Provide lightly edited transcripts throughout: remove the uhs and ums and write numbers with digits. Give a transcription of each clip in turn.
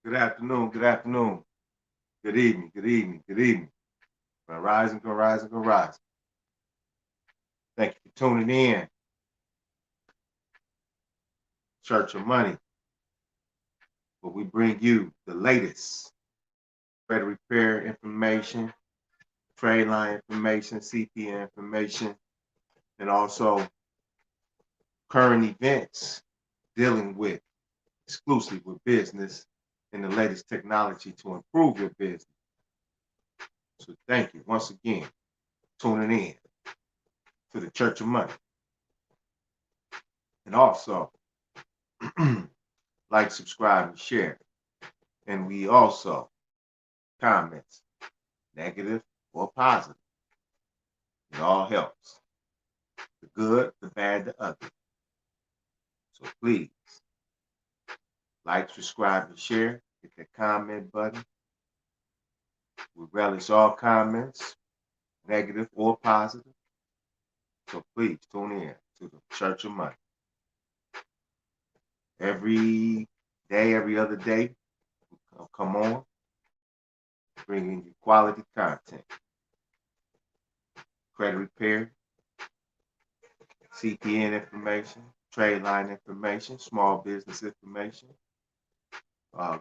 Good afternoon, good afternoon, good evening, good evening, good evening. Rising, go rising, go rising. Thank you for tuning in. Church of Money, where we bring you the latest credit repair information, trade line information, CPN information, and also current events dealing with exclusively with business and the latest technology to improve your business. So thank you once again for tuning in to the Church of Money. And also, like, subscribe, and share. And we also comments, negative or positive. It all helps. The good, the bad, the ugly. So please, like, subscribe, and share. Hit that comment button. We relish all comments, negative or positive. So please tune in to the Church of Money. Every day, every other day, we'll come on, bringing you quality content. Credit repair, CPN information, trade line information, small business information,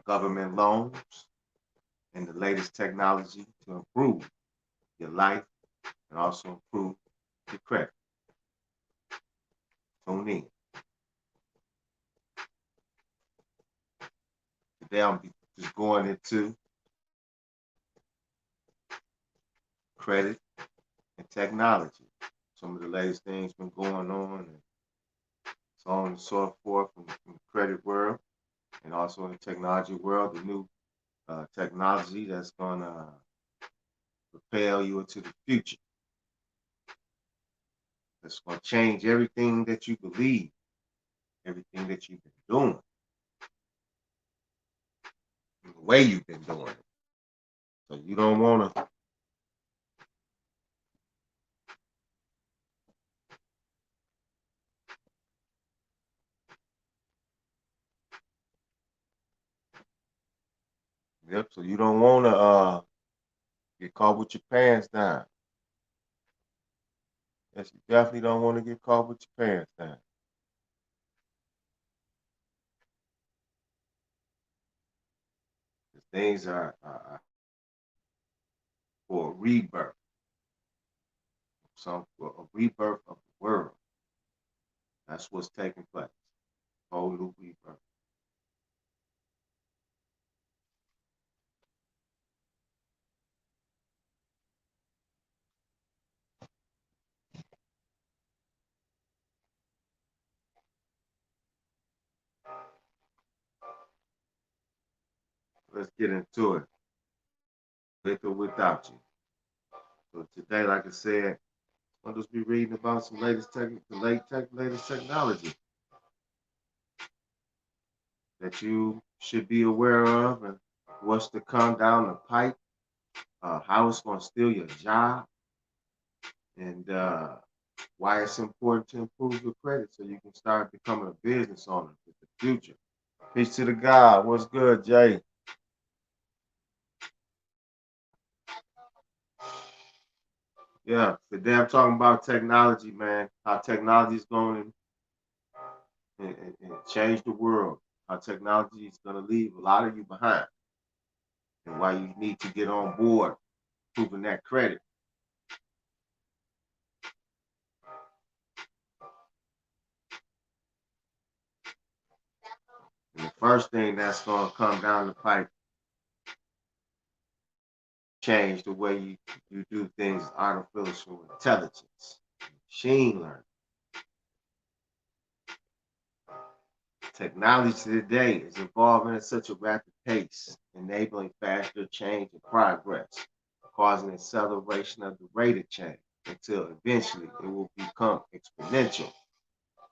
government loans, and the latest technology to improve your life and also improve your credit. Tune in. Today I'm just going into credit and technology. Some of the latest things been going on and so on and so forth in the credit world and also in the technology world, the new technology that's going to propel you into the future. That's going to change everything that you believe, everything that you've been doing, the way you've been doing it. So you don't want to so you don't want to get caught with your pants down. Yes, you definitely don't want to get caught with your pants down. Things are for a rebirth. For a rebirth of the world. That's what's taking place. Whole new rebirth. Let's get into it. With or without you. So today, like I said, I'll just be reading about some latest technology that you should be aware of and what's to come down the pipe, how it's going to steal your job, and why it's important to improve your credit so you can start becoming a business owner in the future. Peace to the God. What's good, Jay? Yeah, today I'm talking about technology, man. How technology is going and change the world. How technology is going to leave a lot of you behind, and why you need to get on board proving that credit. And the first thing that's going to come down the pipe, change the way you do things, artificial intelligence, machine learning. Technology today is evolving at such a rapid pace, enabling faster change and progress, causing acceleration of the rate of change until eventually it will become exponential.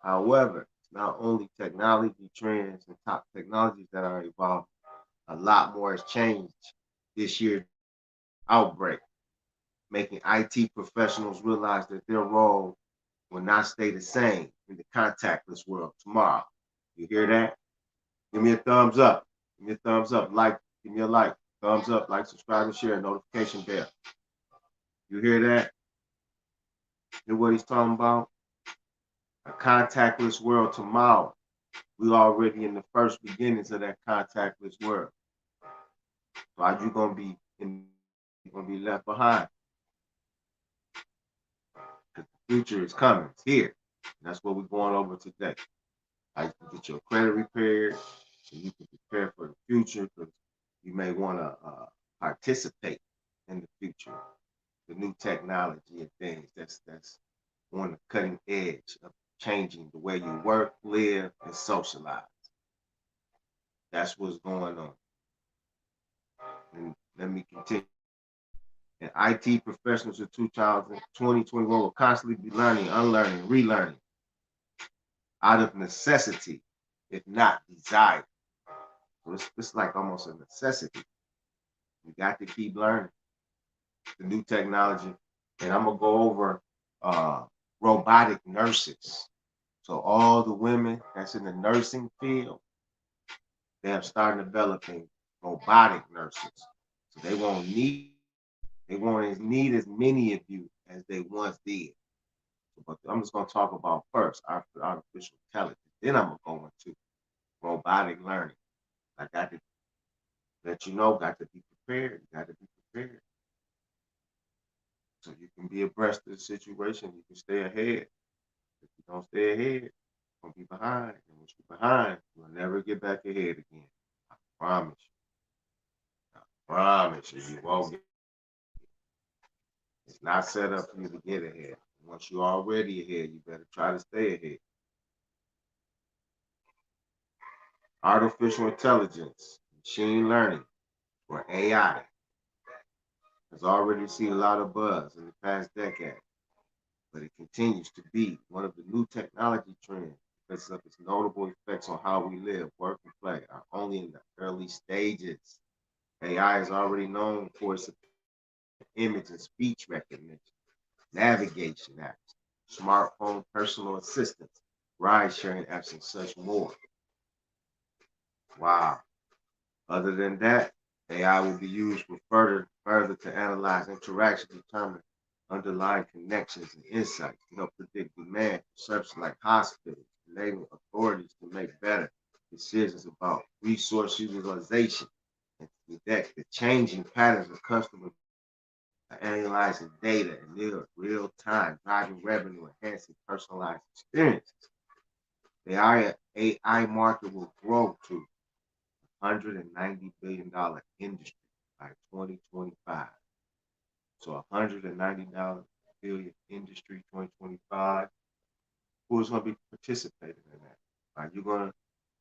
However, it's not only technology trends and top technologies that are evolving, a lot more has changed this year outbreak, making IT professionals realize that their role will not stay the same in the contactless world tomorrow. You hear that? Give me a thumbs up. Give me a thumbs up, give me a like, thumbs up, like, subscribe, and share, notification bell. You hear that? Hear what he's talking about? A contactless world tomorrow. We already in the first beginnings of that contactless world. So are you gonna be left behind? Because the future is coming. It's here. And that's what we're going over today. How you can get your credit repaired, so you can prepare for the future, because you may want to participate in the future, the new technology and things that's on the cutting edge of changing the way you work, live, and socialize. That's what's going on. And let me continue. And IT professionals in 2021 will constantly be learning, unlearning, relearning out of necessity, if not desire. So it's like almost a necessity. You got to keep learning the new technology. And I'm going to go over robotic nurses. So all the women that's in the nursing field, they have started developing robotic nurses. So they won't need as many of you as they once did. But I'm just going to talk about first artificial intelligence. Then I'm going to go into robotic learning. I got to let you know, got to be prepared. You got to be prepared. So you can be abreast of the situation. You can stay ahead. If you don't stay ahead, you're going to be behind. And once you're behind, you'll never get back ahead again. I promise you. I promise you, you won't get. It's not set up for you to get ahead. Once you're already ahead, you better try to stay ahead. Artificial intelligence, machine learning, or AI, has already seen a lot of buzz in the past decade, but it continues to be one of the new technology trends because of its notable effects on how we live, work, and play are only in the early stages. AI is already known for its image and speech recognition, navigation apps, smartphone personal assistants, ride-sharing apps, and such more. Wow. Other than that, AI will be used for further to analyze interactions, determine underlying connections and insights to help predict demand for services like hospitals, enabling authorities to make better decisions about resource utilization and to detect the changing patterns of customer analyzing data in real time, driving revenue, enhancing personalized experiences. The AI market will grow to $190 billion industry by 2025. So $190 billion industry 2025. Who's going to be participating in that? Are you going to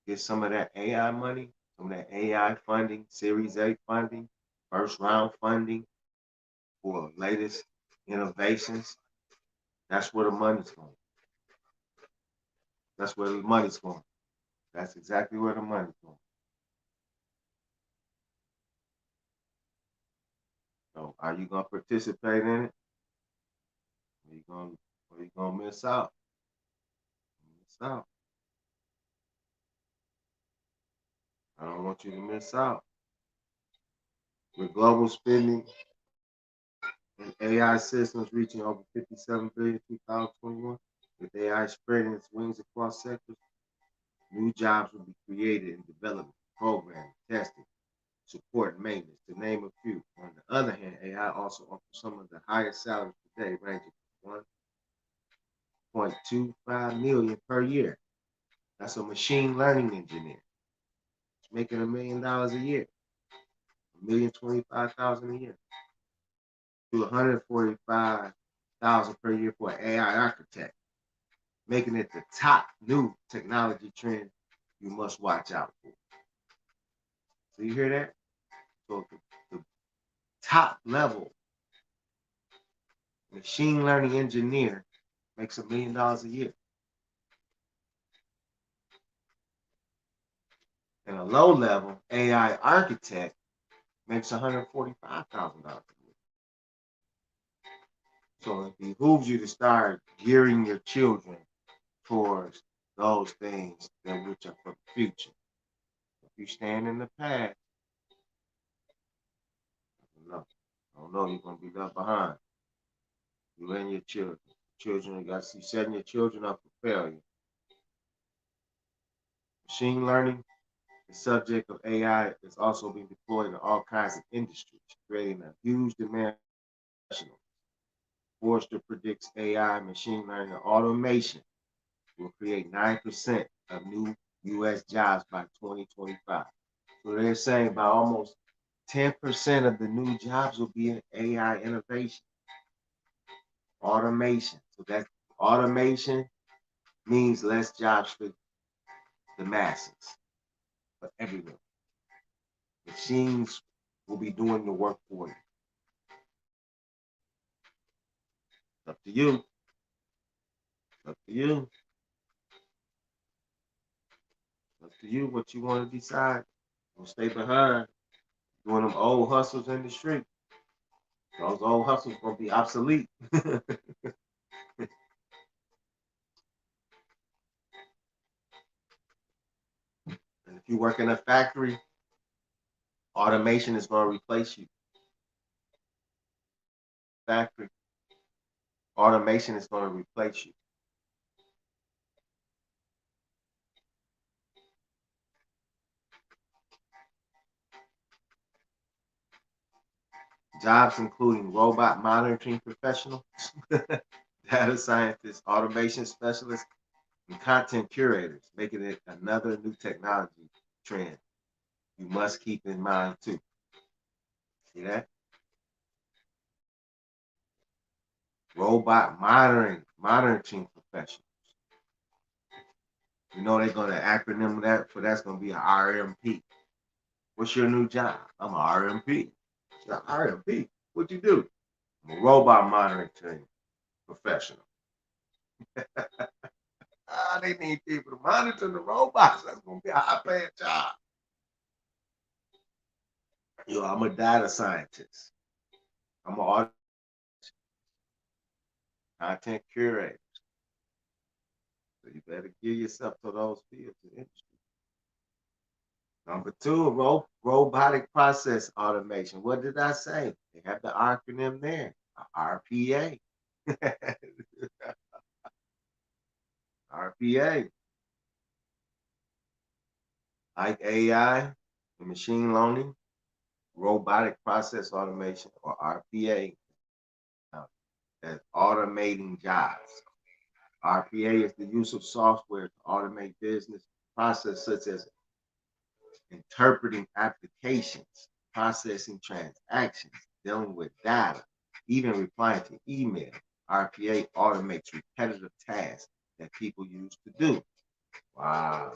get some of that AI money, some of that AI funding, Series A funding, first round funding for latest innovations? That's where the money's going. That's where the money's going. That's exactly where the money's going. So are you going to participate in it? Or you going to miss out? Miss out. I don't want you to miss out. With global spending and AI systems reaching over 57 billion in 2021, with AI spreading its wings across sectors, new jobs will be created in development, programming, testing, support, and maintenance, to name a few. On the other hand, AI also offers some of the highest salaries today, ranging from 1.25 million per year. That's a machine learning engineer. It's making $1 million a year. $1,025,000 a year. To $145,000 per year for an AI architect, making it the top new technology trend you must watch out for. So you hear that? So the top level machine learning engineer makes $1 million a year. And a low level AI architect makes $145,000 a year. So it behooves you to start gearing your children towards those things that which are for the future. you stand in the past, no, I don't know, you're gonna be left behind. You and your children. Children, you got to see setting your children up for failure. Machine learning, the subject of AI, is also being deployed in all kinds of industries, creating a huge demand for professionals. Forrester predicts AI, machine learning, and automation will create 9% of new U.S. jobs by 2025. So they're saying by almost 10% of the new jobs will be in AI innovation, automation. So that automation means less jobs for the masses, but everywhere. Machines will be doing the work for you. It's up to you. It's up to you. It's up to you what you want to decide. Don't stay behind doing them old hustles in the street. Those old hustles gonna be obsolete. And if you work in a factory, automation is gonna replace you. Factory, automation is gonna replace you. Jobs including robot monitoring professionals, data scientists, automation specialists, and content curators, making it another new technology trend you must keep in mind too. See that? Robot monitoring professionals. You know they're gonna acronym that for that's gonna be an RMP. What's your new job? I'm an RMP. RMP. What you do? I'm a robot monitoring professional. They need people to monitor the robots. That's gonna be a high-paying job. I'm a data scientist. I'm an content curator. So you better give yourself to those fields of industry. Number two, robotic process automation. What did I say? They have the acronym there, RPA. RPA. Like AI and machine learning, robotic process automation, or RPA, as automating jobs. RPA is the use of software to automate business process such as interpreting applications, processing transactions, dealing with data, even replying to email. RPA automates repetitive tasks that people used to do. Wow.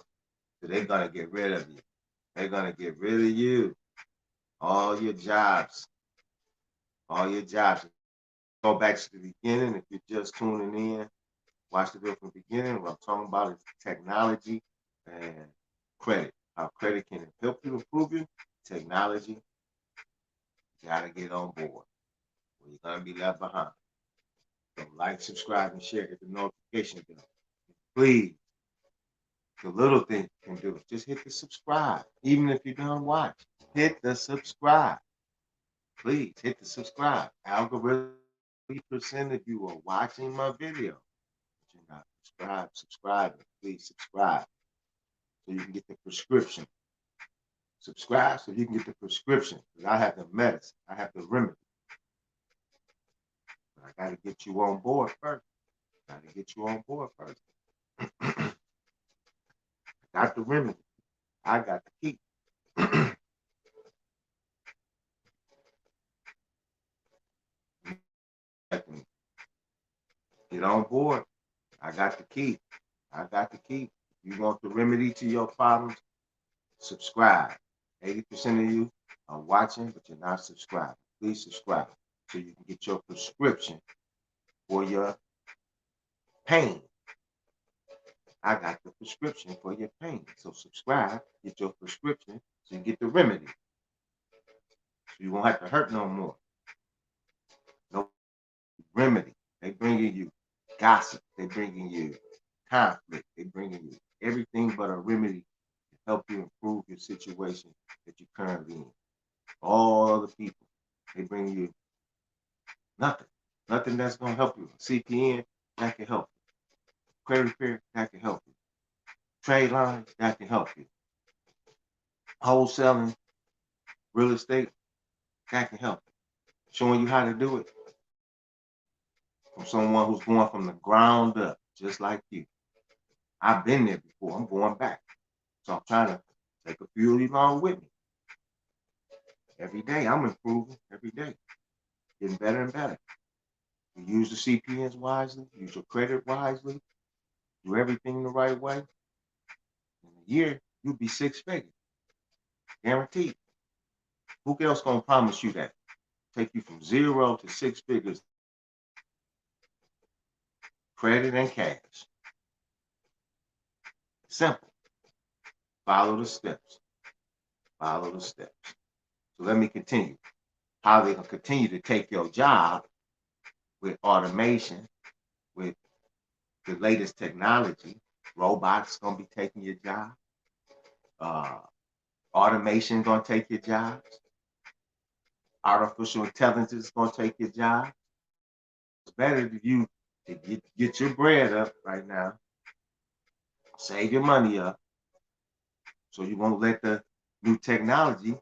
So they're going to get rid of you. They're going to get rid of you. All your jobs. All your jobs. Go back to the beginning. If you're just tuning in, watch the video from the beginning. What I'm talking about is technology and credit. How credit can help you improve your technology. You got to get on board. Or you're going to be left behind. So like, subscribe, and share. Hit the notification bell. Please. The little thing you can do is just hit the subscribe. Even if you don't watch, hit the subscribe. Please hit the subscribe. Algorithm, 3% of you are watching my video. But you're not subscribing. Please subscribe so you can get the prescription. Subscribe so you can get the prescription. Because I have the medicine. I have the remedy. But I got to get you on board first. Got to get you on board first. I got the remedy. I got the key. Get on board. I got the key. I got the key. You want the remedy to your problems? Subscribe. 80% of you are watching, but you're not subscribing. Please subscribe so you can get your prescription for your pain. I got the prescription for your pain. So subscribe, get your prescription so you get the remedy. So you won't have to hurt no more. No remedy. They bringing you gossip. They bringing you conflict. They bringing you everything but a remedy help you improve your situation that you're currently in. All other people, they bring you nothing. Nothing that's going to help you. CPN, that can help you. Credit repair, that can help you. Trade lines, that can help you. Wholesaling, real estate, that can help you. Showing you how to do it from someone who's going from the ground up, just like you. I've been there before. I'm going back. So I'm trying to take a few of you along with me. Every day, I'm improving. Every day, getting better and better. You use the CPNs wisely, use your credit wisely, do everything the right way. In a year, you'll be six figures. Guaranteed. Who else gonna promise you that? Take you from 0 to six figures, credit and cash. Simple. Follow the steps. Follow the steps. So let me continue. How they gonna continue to take your job with automation, with the latest technology. Robots gonna be taking your job. Automation gonna take your jobs. Artificial intelligence is gonna take your job. It's better for you to get your bread up right now, save your money up, so you won't let the new technology,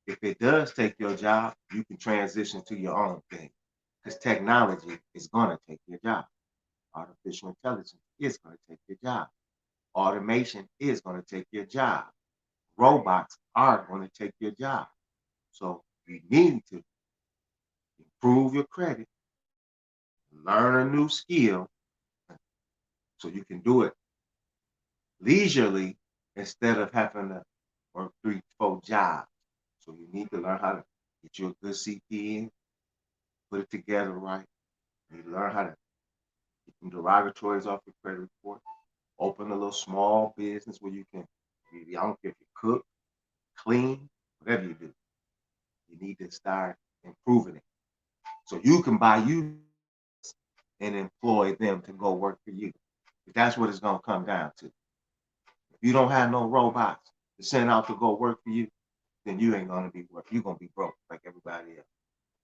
if it does take your job, you can transition to your own thing. Because technology is gonna take your job. Artificial intelligence is gonna take your job. Automation is gonna take your job. Robots are gonna take your job. So you need to improve your credit, learn a new skill, so you can do it leisurely instead of having to work 3, 4 jobs. So you need to learn how to get you a good CPN, put it together right. You need to learn how to get some derogatories off your credit report. Open a little small business where you can, I don't care if you cook, clean, whatever you do. You need to start improving it. So you can buy you and employ them to go work for you. That's what it's gonna come down to. If you don't have no robots to send out to go work for you, then you ain't gonna be work. You're gonna be broke like everybody else.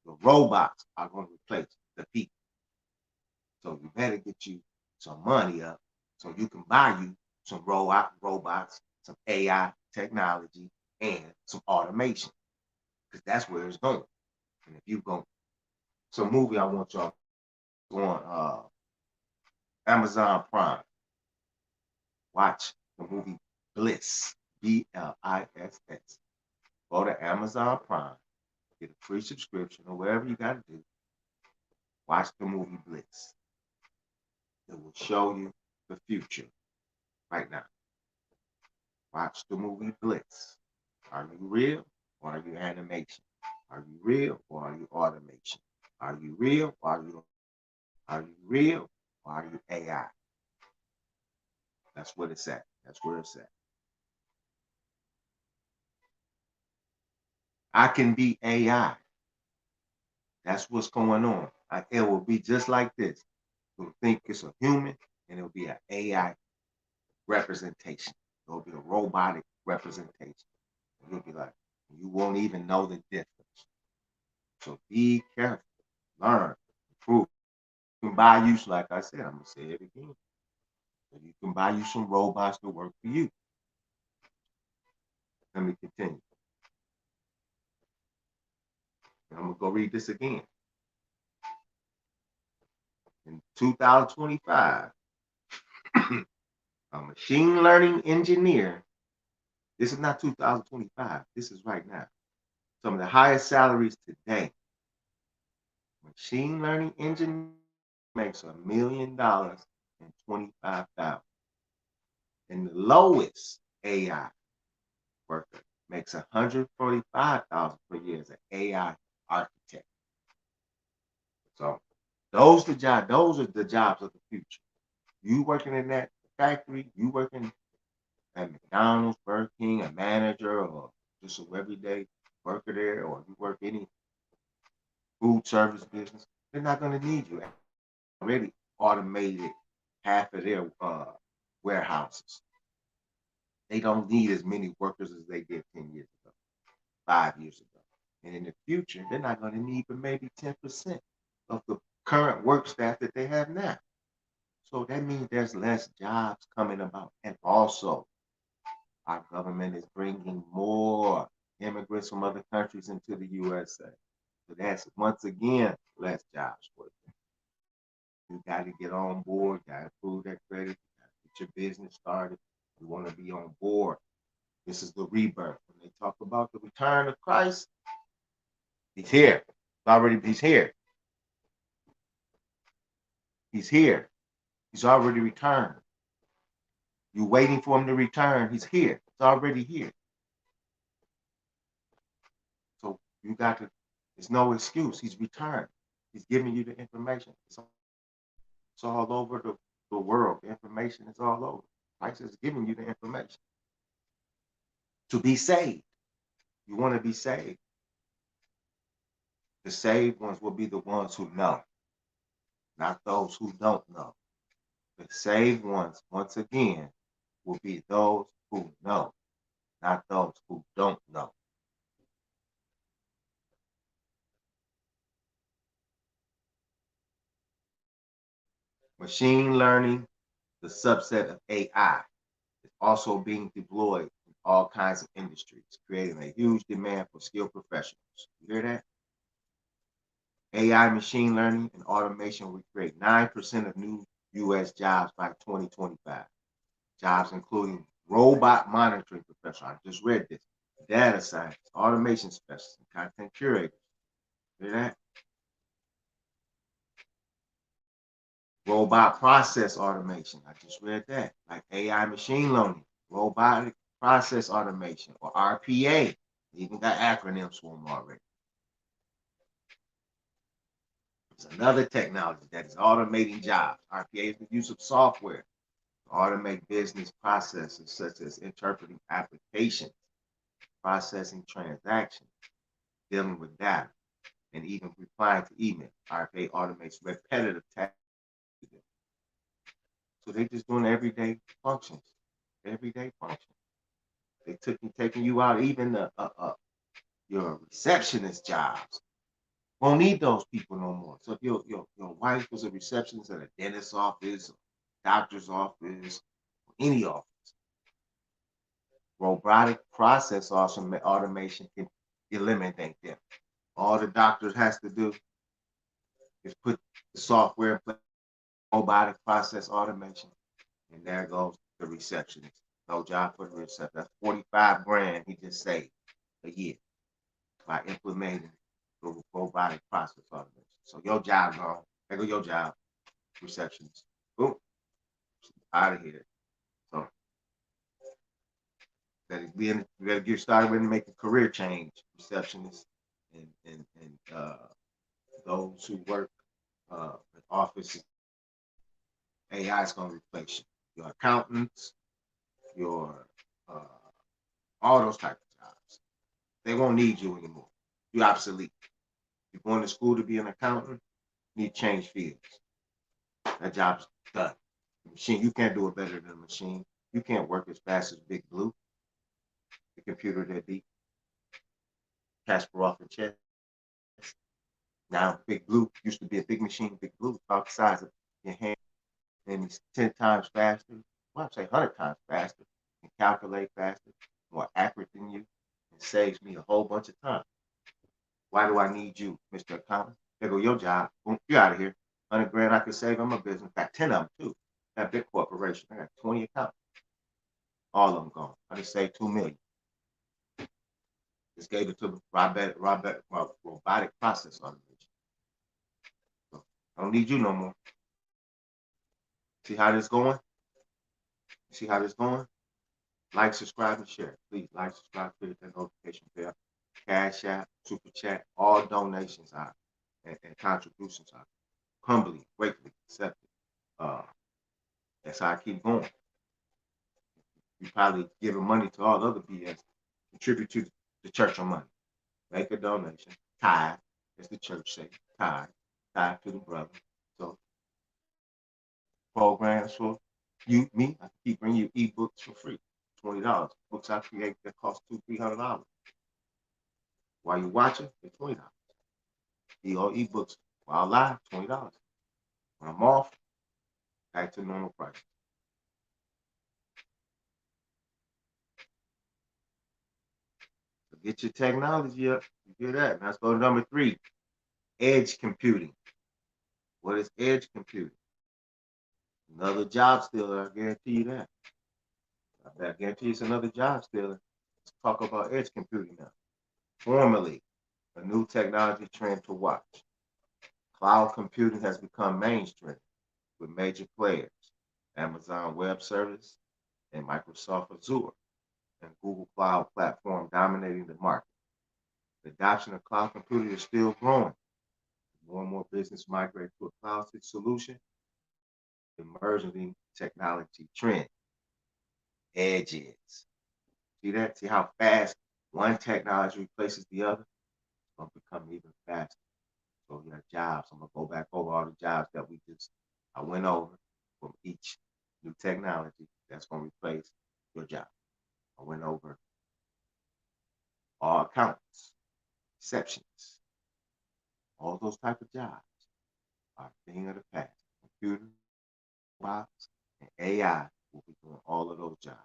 The robots are gonna replace the people. So you better get you some money up so you can buy you some robots, some AI technology, and some automation. Because that's where it's going. And if you go, some movie I want y'all on Amazon Prime. Watch the movie Bliss, Bliss. Go to Amazon Prime, get a free subscription or whatever you got to do. Watch the movie Bliss. It will show you the future right now. Watch the movie Bliss. Are you real or are you animation? Are you real or are you automation? Are you real or are you real or are you AI? That's what it's at. That's where it's at. I can be AI. That's what's going on. It will be just like this. You'll think it's a human and it'll be an AI representation. It'll be a robotic representation. You'll be like, you won't even know the difference. So be careful, learn, improve. You can buy you, like I said, I'm gonna say it again. So you can buy you some robots to work for you. Let me continue. And I'm gonna go read this again. In 2025, a machine learning engineer. This is not 2025. This is right now. Some of the highest salaries today. Machine learning engineer makes $1 million and 25,000. And the lowest AI worker makes 145,000 per year as an AI architect. So those are the jobs of the future. You working in that factory, you working at McDonald's, Burger King, a manager, or just an everyday worker there, or you work any food service business, they're not going to need you. Already automated half of their warehouses. They don't need as many workers as they did 10 years ago, 5 years ago. And in the future, they're not going to need but maybe 10% of the current work staff that they have now. So that means there's less jobs coming about. And also, our government is bringing more immigrants from other countries into the USA. So that's once again less jobs for them. You got to get on board, got to improve that credit, got to get your business started. You want to be on board. This is the rebirth. When they talk about the return of Christ, he's here. He's here. He's here. He's already returned. You're waiting for him to return. He's here. He's already here. So you got to, there's no excuse. He's returned. He's giving you the information. It's all over the world. The information is all over. Christ is giving you the information. To be saved. You want to be saved. The saved ones will be the ones who know, not those who don't know. The saved ones, once again, will be those who know, not those who don't know. Machine learning, the subset of AI, is also being deployed in all kinds of industries, creating a huge demand for skilled professionals. You hear that? AI, machine learning, and automation will create 9% of new U.S. jobs by 2025. Jobs including robot monitoring professionals. I just read this. Data scientists, automation specialists, and content curators. Hear that? Robot process automation. I just read that. Like AI machine learning, robotic process automation, or RPA. They even got acronyms for them already. It's another technology that is automating jobs. RPA is the use of software to automate business processes such as interpreting applications, processing transactions, dealing with data, and even replying to email. RPA automates repetitive tasks. So they're just doing everyday functions. Everyday functions. They taking you out, even your receptionist jobs. Won't need those people no more. So if your wife was a receptionist at a dentist's office, doctor's office, any office, robotic process automation can eliminate them. All the doctor has to do is put the software in place, robotic process automation, and there goes the receptionist. No job for the receptionist. That's 45 grand he just saved a year by implementing the robotic process automation. So your job gone. There go your job, receptionist. Boom, out of here. So you better get started with make a career change, receptionist, and those who work in offices. AI is going to replace you. Your accountants, your all those type of jobs. They won't need you anymore. You're obsolete. You're going to school to be an accountant, you need to change fields. That job's done. The machine, you can't do it better than a machine. You can't work as fast as Big Blue, the computer that beat Kasparov and chess. Now, Big Blue used to be a big machine. Big Blue, about the size of your hand, and he's 10 times faster. Well, I'd say 100 times faster, can calculate faster, more accurate than you, and saves me a whole bunch of time. Why do I need you, Mr. Accountant? There go your job. Boom, you out of here. 100 grand I could save on my business. Got 10 of them too. Got a big corporation. I got 20 accounts. All of them gone. I just saved 2 million. Just gave it to robotic process automation. So I don't need you no more. See how this going? See how this going? Like, subscribe, and share. Please like, subscribe, click that notification bell. Cash App, Super Chat, all donations are and contributions are humbly, gratefully accepted. That's how I keep going. You probably giving money to all other BS. Contribute to the Church on Money. Make a donation. Tithe, as the church say. Tithe to the brother. So programs for you, me, I keep bringing you ebooks for free. $20. Books I create that cost $200-$300. While you watching, it's $20. Ebooks while live, $20. When I'm off, back to normal price. So get your technology up. You hear that? Now let's go to number 3. Edge computing. What is edge computing? Another job stealer, I guarantee you that. I guarantee it's another job stealer. Let's talk about edge computing now. Formerly, a new technology trend to watch. Cloud computing has become mainstream with major players, Amazon Web Service and Microsoft Azure, and Google Cloud Platform dominating the market. The adoption of cloud computing is still growing. More and more business migrate to a cloud solution. Emerging technology trend. Edges. See that? See how fast one technology replaces the other? It's going to become even faster. So your jobs, I'm going to go back over all the jobs that I went over from each new technology that's going to replace your job. I went over all accountants, receptionists, all those type of jobs are a thing of the past. Computer, robots, and AI will be doing all of those jobs.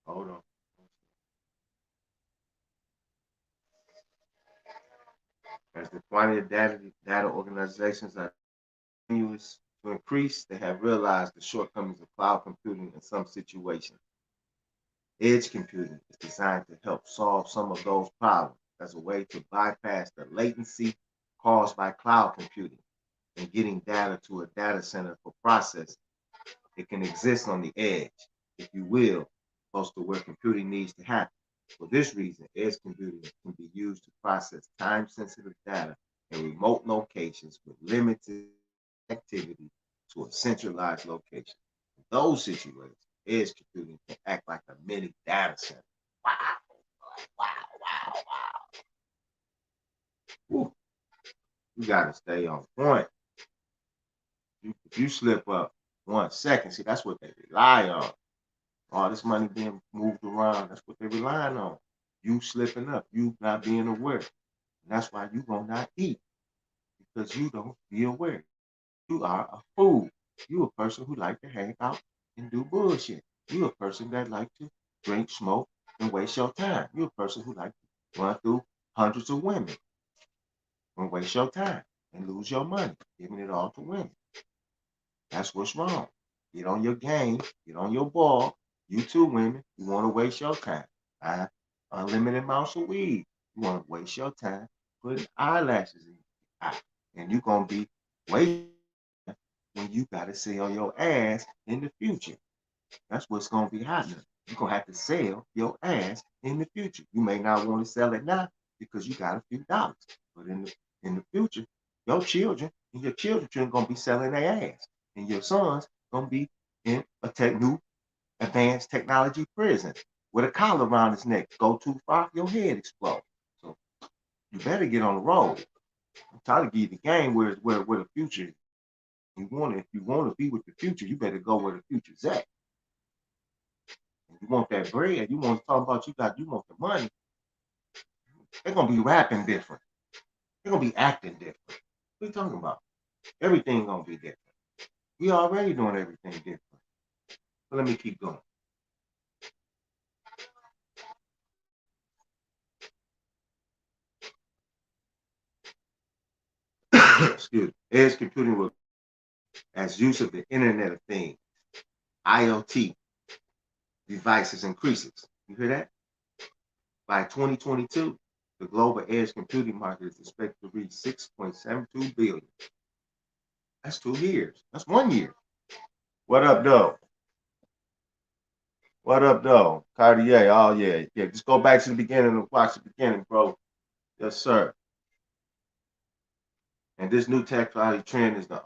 Hold on. As the quantity of data organizations are continuous to increase, they have realized the shortcomings of cloud computing in some situations. Edge computing is designed to help solve some of those problems as a way to bypass the latency caused by cloud computing and getting data to a data center for processing. It can exist on the edge, if you will, close to where computing needs to happen. For this reason, edge computing can be used to process time-sensitive data in remote locations with limited activity to a centralized location. In those situations, edge computing can act like a mini data center. Wow, wow, wow, wow. Woo. You gotta stay on point. If you slip up 1 second, see, that's what they rely on. All this money being moved around, that's what they're relying on. You slipping up, you not being aware. And that's why you gonna not eat, because you don't be aware. You are a fool. You a person who like to hang out and do bullshit. You a person that like to drink, smoke, and waste your time. You a person who like to run through hundreds of women and waste your time and lose your money, giving it all to women. That's what's wrong. Get on your game, get on your ball. You too, women. You want to waste your time. Unlimited amounts of weed. You want to waste your time putting eyelashes in your eye. And you're going to be wasting when you got to sell your ass in the future. That's what's going to be happening. You're going to have to sell your ass in the future. You may not want to sell it now because you got a few dollars. But in the future, your children and your children are going to be selling their ass. And your son's going to be in a new advanced technology prison with a collar around his neck. Go too far, your head explode. So you better get on the road. I'm trying to give you the game where the future is. If you want to be with the future, you better go where the future's at. If you want that bread, you want to talk about you want the money, they're gonna be rapping different. They're gonna be acting different. What are you talking about? Everything gonna be different. We already doing everything different. But let me keep going. Excuse me. Edge computing will as use of the Internet of Things, IoT devices increases. You hear that? By 2022, the global edge computing market is expected to reach 6.72 billion. That's 2 years. That's 1 year. What up, though? What up, though? Cartier. Oh, yeah. Yeah. Just go back to the beginning and watch the beginning, bro. Yes, sir. And this new technology trend is the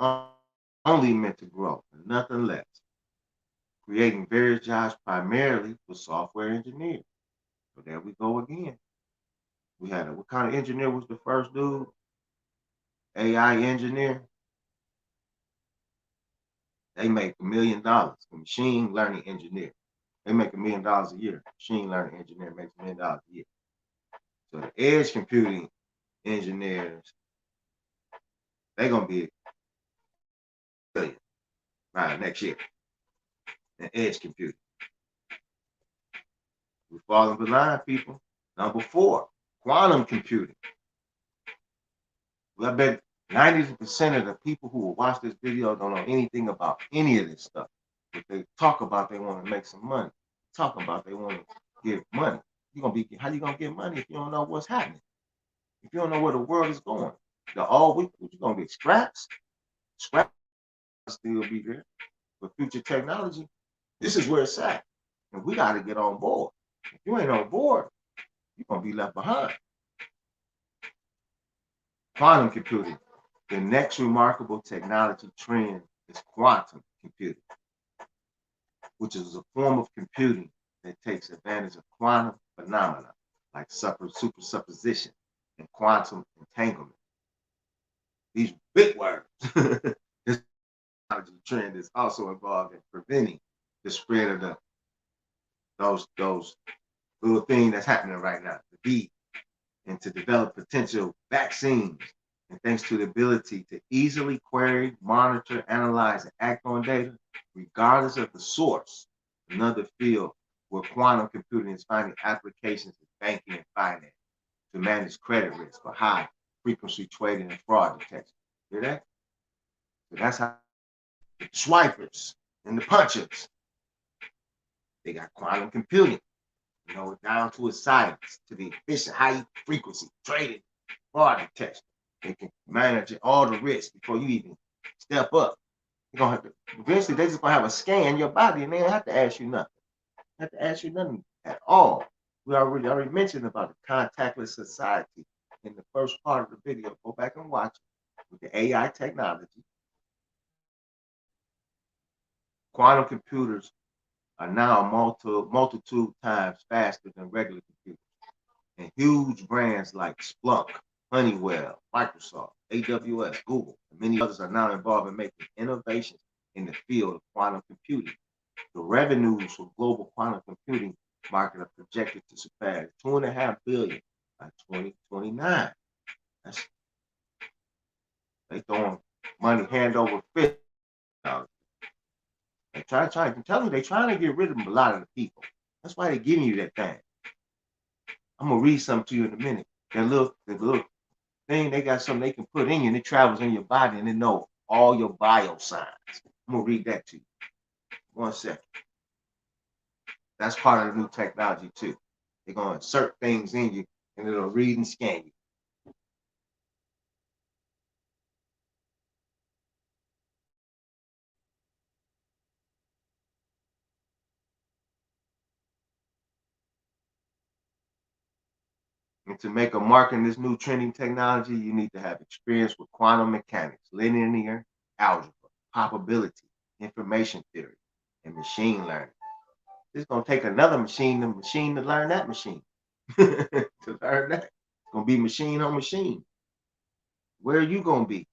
only meant to grow, nothing less. creating various jobs primarily for software engineers. So there we go again. We had what kind of engineer was the first dude? AI engineer. They make $1 million. A machine learning engineer. They make $1 million a year. Machine learning engineer makes $1 million a year. So the edge computing engineers, they're gonna be $1 billion by next year. In edge computing. We're falling behind, people. Number 4, quantum computing. Well, I bet 90% of the people who will watch this video don't know anything about any of this stuff. If they talk about they want to make some money, talk about they want to get money. How you gonna get money if you don't know what's happening? If you don't know where the world is going? You're gonna get scraps. Scraps will still be there. But future technology, this is where it's at. And we gotta get on board. If you ain't on board, you're gonna be left behind. Quantum computing. The next remarkable technology trend is quantum computing, which is a form of computing that takes advantage of quantum phenomena like supersupposition and quantum entanglement. These big words. This technology trend is also involved in preventing the spread of those little things that's happening right now, the beat, and to develop potential vaccines. And thanks to the ability to easily query, monitor, analyze, and act on data, regardless of the source, another field where quantum computing is finding applications in banking and finance to manage credit risk for high frequency trading and fraud detection. Hear that? So that's how the swipers and the punchers, they got quantum computing, down to a science, to the efficient high frequency trading, fraud detection. They can manage all the risks before you even step up. You're gonna have to, eventually they're just gonna have a scan your body and they don't have to ask you nothing. They have to ask you nothing at all. We already mentioned about the contactless society in the first part of the video. Go back and watch it with the AI technology. Quantum computers are now a multitude times faster than regular computers. And huge brands like Splunk, Honeywell, Microsoft, AWS, Google, and many others are now involved in making innovations in the field of quantum computing. The revenues for global quantum computing market are projected to surpass $2.5 billion by 2029. They throwing money hand over fist. They I'm telling you, they're trying to get rid of a lot of the people. That's why they're giving you that thing. I'm gonna read something to you in a minute. That little thing, they got something they can put in you, and it travels in your body, and it knows all your bio signs. I'm gonna read that to you. 1 second. That's part of the new technology too. They're gonna insert things in you, and it'll read and scan you. And to make a mark in this new trending technology, you need to have experience with quantum mechanics, linear algebra, probability, information theory, and machine learning. It's gonna take another machine to learn that machine. To learn that. It's gonna be machine on machine. Where are you gonna be?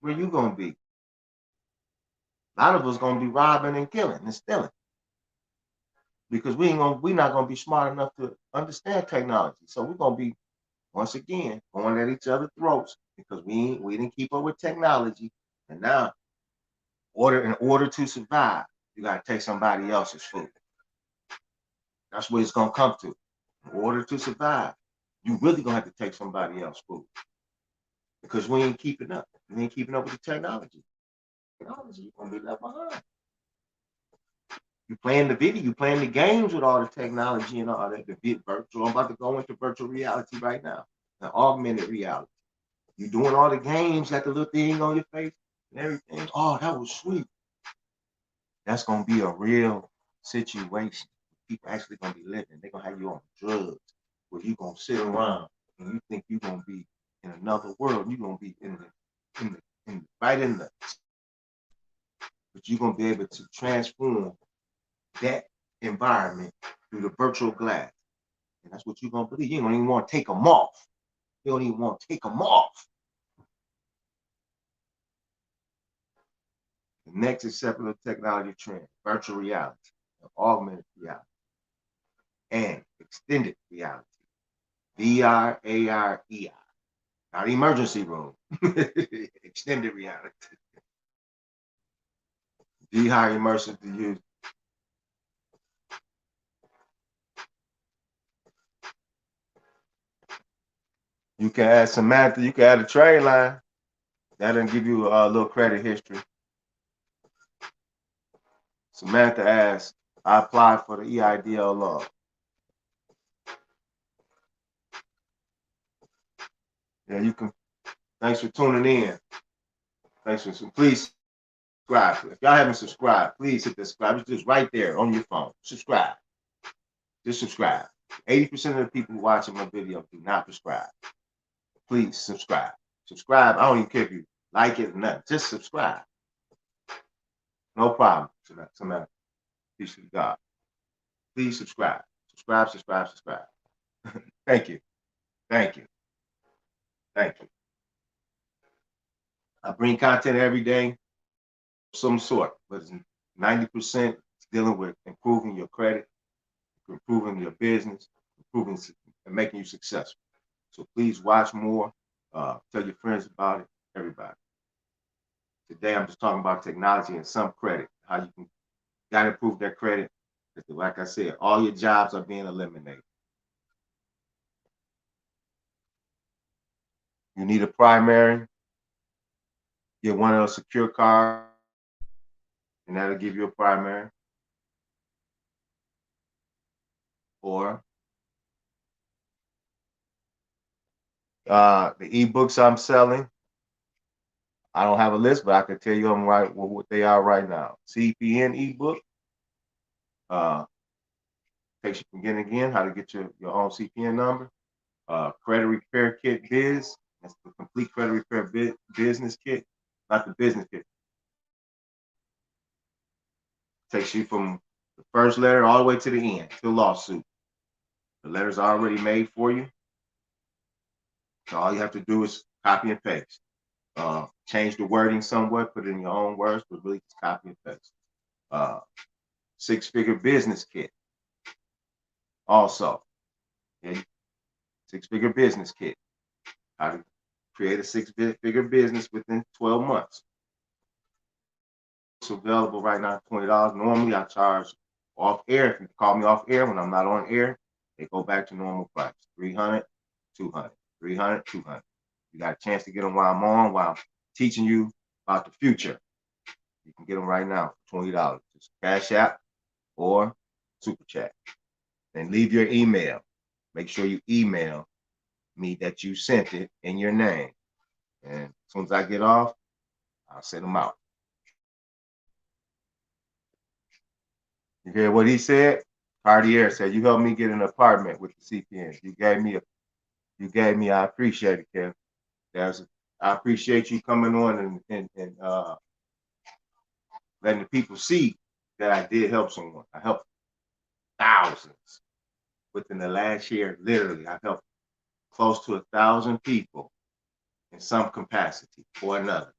Where you gonna be? A lot of us gonna be robbing and killing and stealing. Because we're not gonna be smart enough to understand technology. So we're gonna be, once again, going at each other's throats because we didn't keep up with technology. And now, in order to survive, you gotta take somebody else's food. That's what it's gonna come to. In order to survive, you really gonna have to take somebody else's food. Because we ain't keeping up. We ain't keeping up with the technology. You're gonna be left behind. You playing the video, you playing the games with all the technology and all that, the virtual. I'm about to go into virtual reality right now, the augmented reality. You doing all the games, got the little thing on your face and everything. Oh, that was sweet. That's gonna be a real situation. People actually gonna be living. They're gonna have you on drugs where you gonna sit around and you think you're gonna be in another world. You're gonna be right in the, but But you're going to be able to transform that environment through the virtual glass. And that's what you're going to believe. You don't even want to take them off. You don't even want to take them off. The next acceptable technology trend, virtual reality, augmented reality, and extended reality. VR, AR, ER. Not emergency room. Extended reality. VR immersive to use. You can add Samantha, you can add a trade line. That'll give you a little credit history. Samantha asked, I applied for the EIDL loan. Yeah, you can. Thanks for tuning in. Thanks for please subscribe. If y'all haven't subscribed, please hit the subscribe. It's just right there on your phone. Subscribe. Just subscribe. 80% of the people watching my video do not subscribe. Please subscribe. Subscribe. I don't even care if you like it or not. Just subscribe. No problem. Samantha. Peace to God. Please subscribe. Subscribe, subscribe, subscribe. Thank you. Thank you. Thank you. I bring content every day of some sort, but 90% dealing with improving your credit, improving your business, improving and making you successful. So please watch more. Tell your friends about it, everybody. Today, I'm just talking about technology and some credit, how you can gotta improve that credit. Like I said, all your jobs are being eliminated. You need a primary, get one of those secure cards, and that'll give you a primary. Or the ebooks I'm selling, I don't have a list, but I can tell you them right what they are right now. CPN ebook, takes you from again how to get your own CPN number. Credit repair kit biz, that's the complete credit repair business kit, not the business kit. Takes you from the first letter all the way to the end, to the lawsuit. The letter's already made for you. So all you have to do is copy and paste. Change the wording somewhat, put it in your own words, but really just copy and paste. 6-figure business kit. Also, okay, 6-figure business kit. How to create a 6-figure business within 12 months. It's available right now, $20. Normally, I charge off air. If you call me off air when I'm not on air, they go back to normal price. $300, $200, $300, $200. You got a chance to get them while I'm on, while I'm teaching you about the future. You can get them right now for $20. Just Cash App or Super Chat. And leave your email. Make sure you email me that you sent it in your name. And as soon as I get off, I'll send them out. You hear what he said? Cartier said, you helped me get an apartment with the CPN. You gave me, I appreciate it, Kev. I appreciate you coming on and letting the people see that I did help someone. I helped thousands within the last year. Literally, I helped close to 1,000 people in some capacity or another.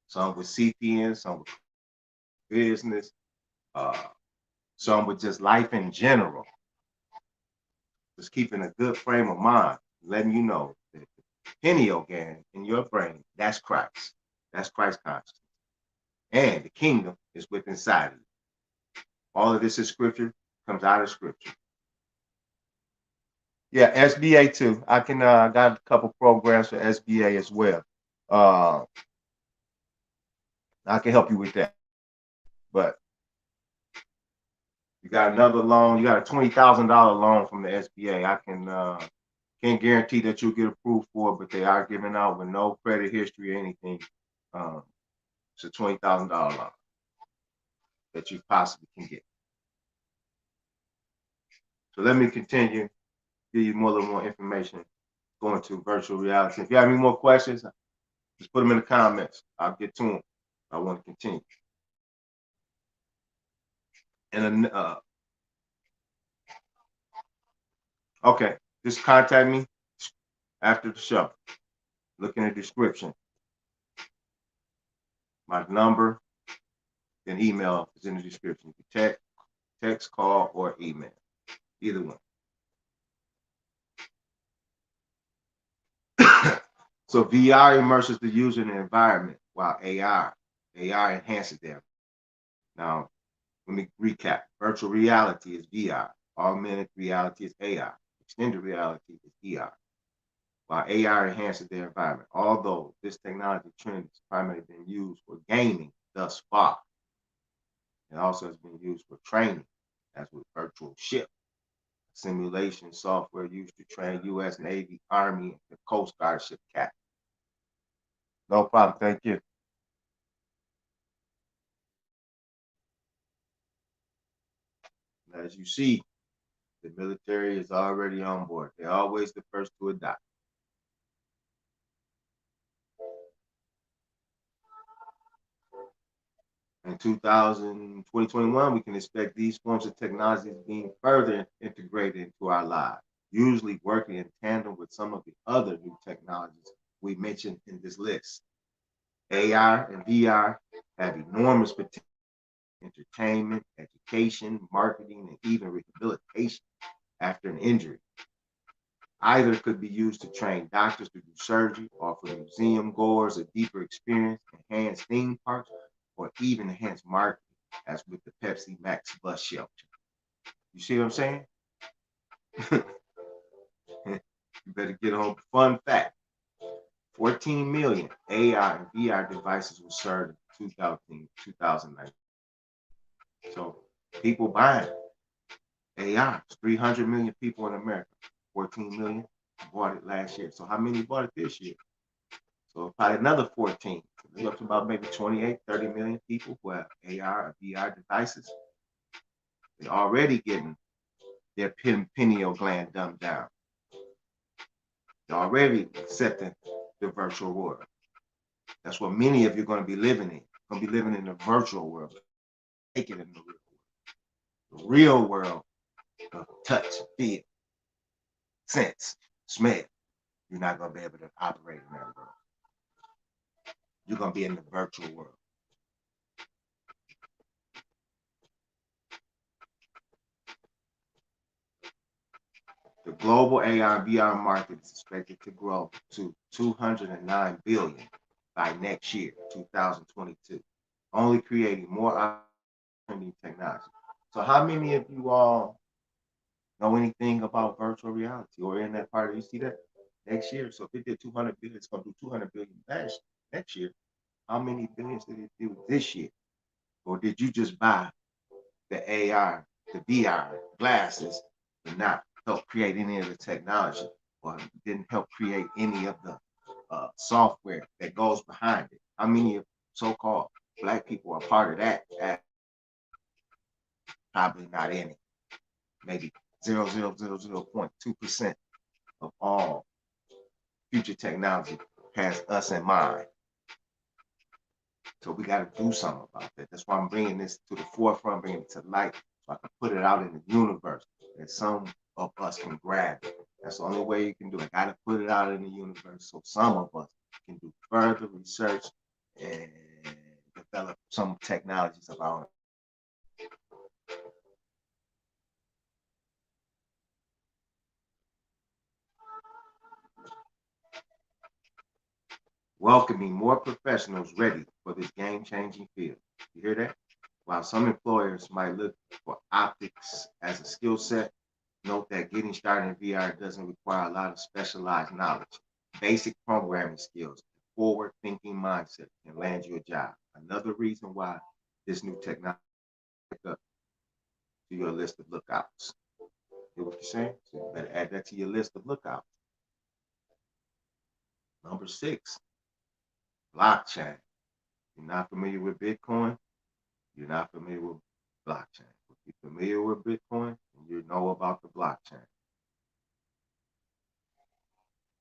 Some with CPN, some with business, some with just life in general. Just keeping a good frame of mind, letting you know that the pineal gland in your brain, that's Christ. That's Christ consciousness. And the kingdom is within inside of you. All of this is scripture, comes out of scripture. Yeah, SBA too. I can got a couple programs for SBA as well. I can help you with that. But you got another loan, you got a $20,000 loan from the SBA. I can't guarantee that you'll get approved for, but they are giving out with no credit history or anything. It's a $20,000 loan that you possibly can get. So let me continue, give you a little more information going to virtual reality. If you have any more questions, just put them in the comments. I'll get to them. I want to continue. And okay, just contact me after the show. Look in the description. My number and email is in the description. You can text, call, or email. Either one. So VR immerses the user in the environment, while AR enhances them. Now, let me recap. Virtual reality is VR. Augmented reality is AR. Extended reality is ER. While AR enhances their environment. Although this technology trend has primarily been used for gaming thus far, it also has been used for training, as with virtual ship simulation software used to train U.S. Navy, Army, and Coast Guard ship captains. No problem. Thank you. As you see, the military is already on board. They're always the first to adopt. In 2021, we can expect these forms of technologies being further integrated into our lives, usually working in tandem with some of the other new technologies we mentioned in this list. AR and VR have enormous potential in entertainment, education, marketing, and even rehabilitation after an injury. Either could be used to train doctors to do surgery, offer museum goers a deeper experience, enhance theme parks, or even enhance marketing, as with the Pepsi Max bus shelter. You see what I'm saying? You better get home. Fun fact: 14 million AR and VR devices were sold in 2019. So people buying AR. 300 million people in America. 14 million bought it last year. So how many bought it this year? So probably another 14. We're up to about maybe 28, 30 million people who have AR or VR devices. They're already getting their pineal gland dumbed down. They're already accepting the virtual world. That's what many of you are going to be living in. You're going to be living in the virtual world. Take it in the real world. The real world of touch, feel, sense, smell. You're not going to be able to operate in that world. You're going to be in the virtual world. The global AR and VR market is expected to grow to 209 billion by next year, 2022, only creating more opportunity technology. So how many of you all know anything about virtual reality or in that part? You see that next year? So if it did 200 billion, it's going to do 200 billion next year. How many billions did it do this year? Or did you just buy the AR, the VR glasses, and not help create any of the technology, or didn't help create any of the software that goes behind it? How many of so-called Black people are part of that? Probably not any. Maybe 0.2% of all future technology has us in mind. So we got to do something about that. That's why I'm bringing this to the forefront, bringing it to light, so I can put it out in the universe, that some of us can grab it. That's the only way you can do it. Got to put it out in the universe so some of us can do further research and develop some technologies of our own. Welcoming more professionals ready for this game-changing field. You hear that? While some employers might look for optics as a skill set, note that getting started in VR doesn't require a lot of specialized knowledge. Basic programming skills, forward-thinking mindset can land you a job. Another reason why this new technology pick up to your list of lookouts. Hear what you're saying? So you better add that to your list of lookouts. Number 6, blockchain. You're not familiar with Bitcoin? You're not familiar with blockchain. If you're familiar with Bitcoin, you know about the blockchain.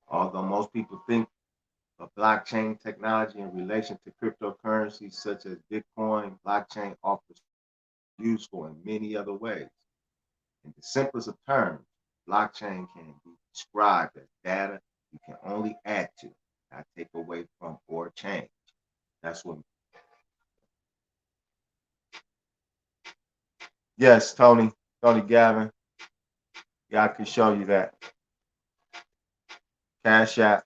Although most people think of blockchain technology in relation to cryptocurrencies such as Bitcoin, blockchain offers useful in many other ways. In the simplest of terms, blockchain can be described as data you can only add to, not take away from or change. That's what. Yes, Tony Gavin, yeah, I can show you that. Cash App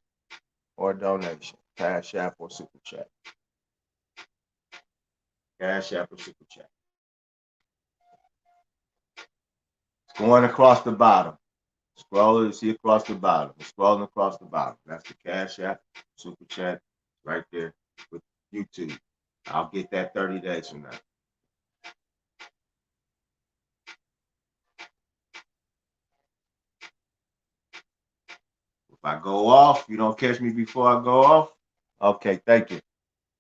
or donation. Cash App or Super Chat. Cash App or Super Chat. It's going across the bottom. Scroll, you see across the bottom. It's scrolling across the bottom. That's the Cash App, Super Chat, right there with YouTube. I'll get that 30 days from now. If I go off, you don't catch me before I go off. Okay, thank you.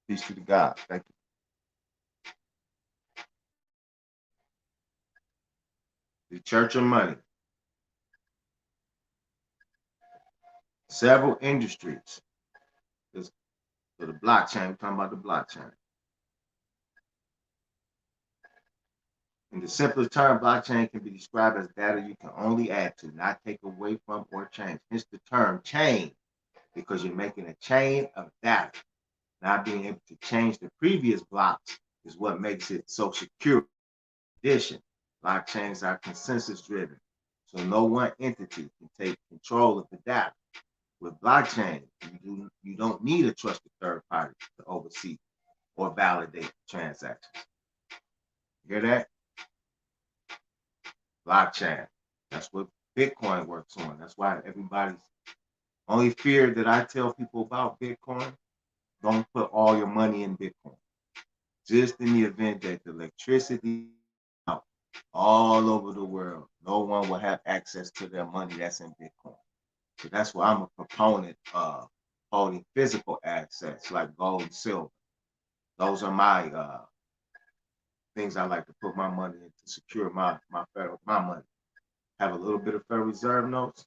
Peace to the God. Thank you. The Church of Money. Several industries. So the blockchain, we're talking about the blockchain. In the simplest term, blockchain can be described as data you can only add to, not take away from or change. Hence the term chain, because you're making a chain of data. Not being able to change the previous blocks is what makes it so secure. In addition, blockchains are consensus driven, so no one entity can take control of the data. With blockchain, you don't need a trusted third party to oversee or validate transactions. You hear that? Blockchain. That's what Bitcoin works on. That's why everybody's only fear that I tell people about Bitcoin, don't put all your money in Bitcoin. Just in the event that the electricity out all over the world, no one will have access to their money that's in Bitcoin. So that's why I'm a proponent of holding physical assets like gold and silver. Those are my things I like to put my money in to secure my money. Have a little bit of Federal Reserve notes,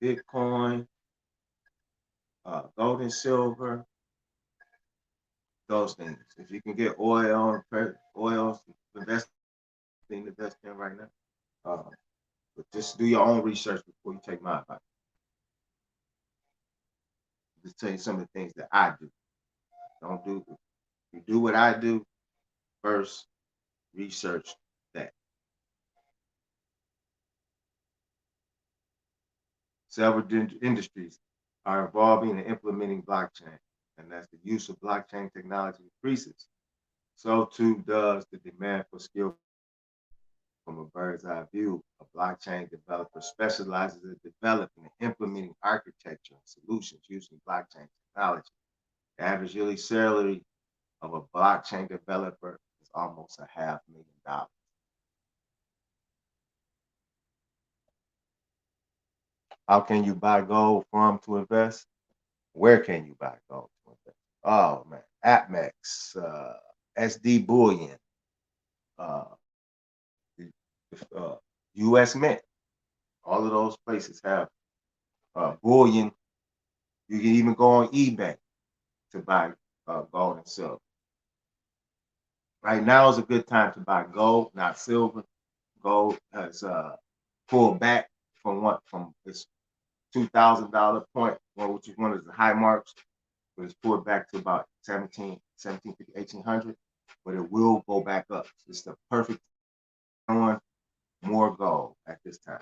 Bitcoin, gold and silver, those things. If you can get oil, the best thing to invest in right now. But just do your own research before you take my advice. Just tell you some of the things that I do. Don't do. You do what I do first. Research that. Several industries are evolving and implementing blockchain, and as the use of blockchain technology increases, so too does the demand for skilled. From a bird's eye view, a blockchain developer specializes in developing and implementing architecture and solutions using blockchain technology. The average yearly salary of a blockchain developer is almost $500,000. How can you buy gold from to invest? Where can you buy gold to invest? Oh man, APMEX, SD Bullion, uh, U.S. Mint. All of those places have bullion. You can even go on eBay to buy gold and silver. Right now is a good time to buy gold, not silver. Gold has pulled back from its $2,000 point, which is one of the high marks, but it's pulled back to about 1750, 1800, but it will go back up. It's the perfect on more gold at this time.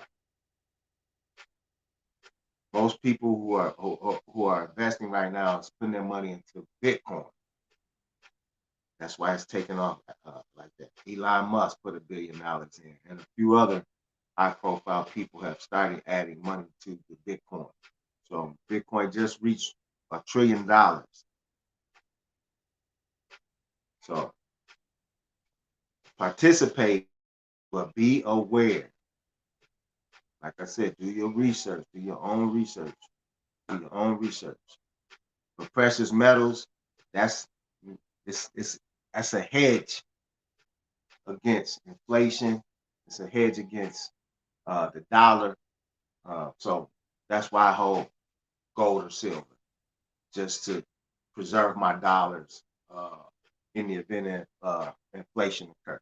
Most people who are investing right now is putting their money into Bitcoin. That's why it's taken off like that. Elon Musk put $1 billion in, and a few other high-profile people have started adding money to the Bitcoin. So Bitcoin just reached $1 trillion. So participate, but be aware. Like I said, do your research. Do your own research. Do your own research. For precious metals, that's a hedge against inflation. It's a hedge against the dollar. So that's why I hold gold or silver, just to preserve my dollars in the event of inflation occurs.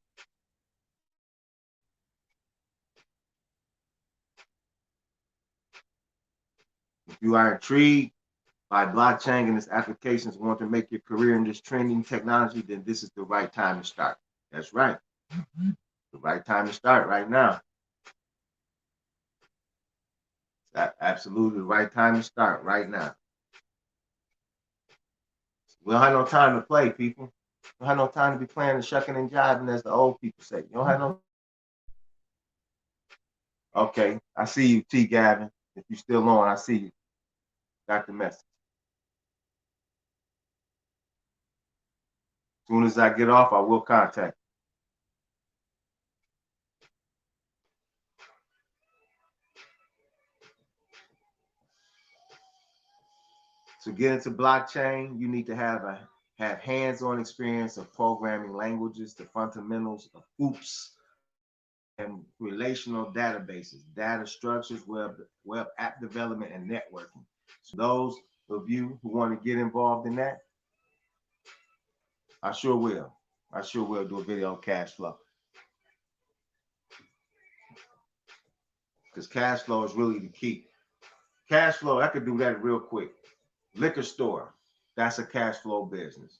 If you are intrigued by blockchain and its applications, want to make your career in this trending technology, then this is the right time to start. That's right. The right time to start right now. That's absolutely the right time to start right now. We don't have no time to play, people. We don't have no time to be playing and shucking and jiving, as the old people say. You don't have no. Okay, I see you, T. Gavin. If you're still on, I see you. Got the message. As soon as I get off, I will contact you. To get into blockchain, you need to have hands-on experience of programming languages, the fundamentals of OOPS, and relational databases, data structures, web app development, and networking. So those of you who want to get involved in that, I sure will. I sure will do a video on cash flow. Because cash flow is really the key. Cash flow, I could do that real quick. Liquor store, that's a cash flow business.